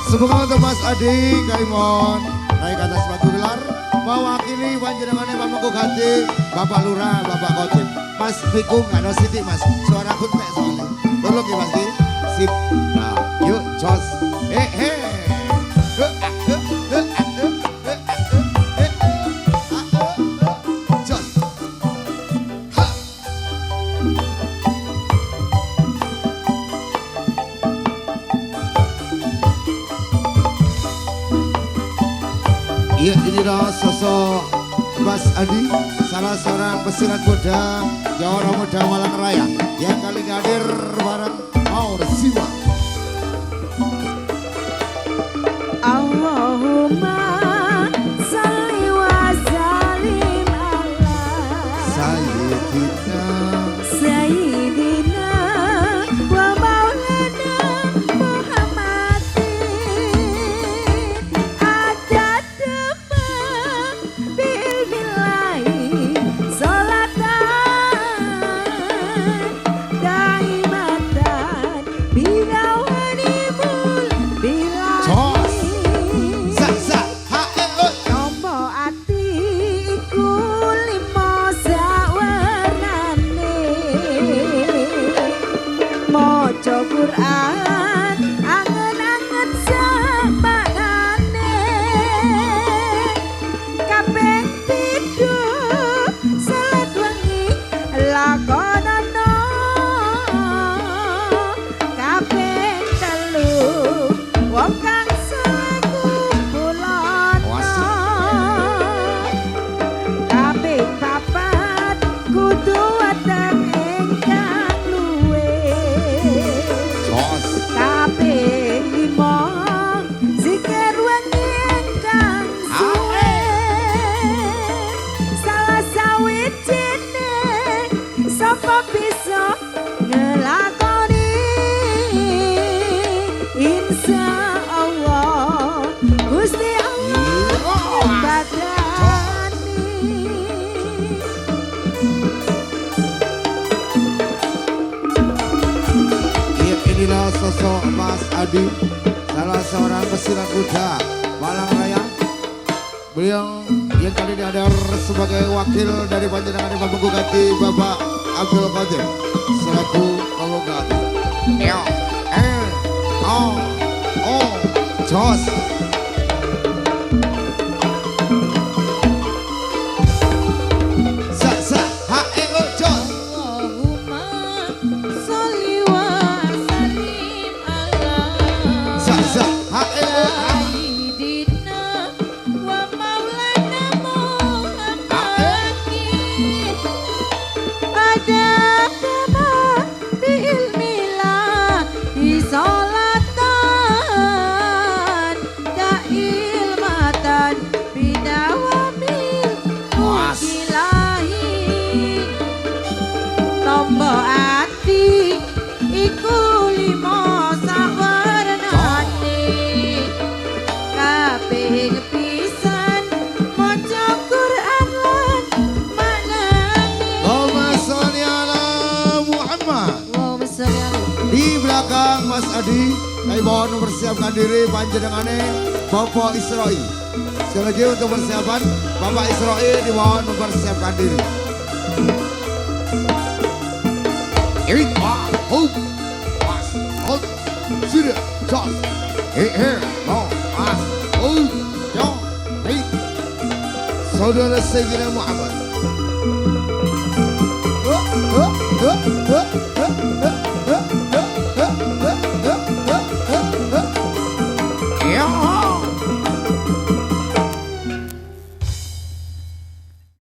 Semoga untuk Mas Adi Kaimon naik atas batu gelar mewakili panjenengannya Pamengku Gati, Bapak Lurah, Bapak Khotib. Mas Piku nggak ada sidik Mas, suara kutek soalnya. Tolong ya Mas Di. Sip. Nah, yuk jos. Jos. Iya, inilah sosok Mas Adi, salah seorang pesilat muda Jawa Muda Malang Raya yang kali ini hadir bareng Maur Siwa. Allahumma salli wa sallim ala Sayyidina wa maulana Muhammadin adad bil billahi salatan daimatan bilawanimul bilahi Nombo ati iku limo sawerane maca Quran angen-angen samanane kabeh pitu salat wengi lakonono kabeh telu wong kang sakumpulono kabeh papat kudu weteng ingkang luwe kabeh limo zikir wengi ingkang suwe salah sawijine sapa bisa ngelakoni insyaallah Gusti Allah badani. Iya, inilah sosok Mas Adi, salah seorang pesilat muda Malang Raya. Beliau yang kali ini hadir sebagai wakil dari panjenengan Pamengku Gati, Bapak Abdul Qadir selaku Pamengku Gati. Jos. Jos. Allahumma sholli wa sallim ala Sayyidina wa maulana Muhammadin adadama biilmillah salatan dailmatan bidawamil mukilahi Tombo ati iku limo sawarnane kabeh pisan maca Quran lan maknane Allahumma sholli ala Muhammad. Allahumma sholli ala Di belakang Mas Adi, kami mohon mempersiapkan diri panjenengannya Bapak Isra'i. Sekali lagi untuk persiapan Bapak Isra'i dimohon mempersiapkan diri. Ini Mas, sudah, jos, Mas, Saudara Sayyidina Muhammad.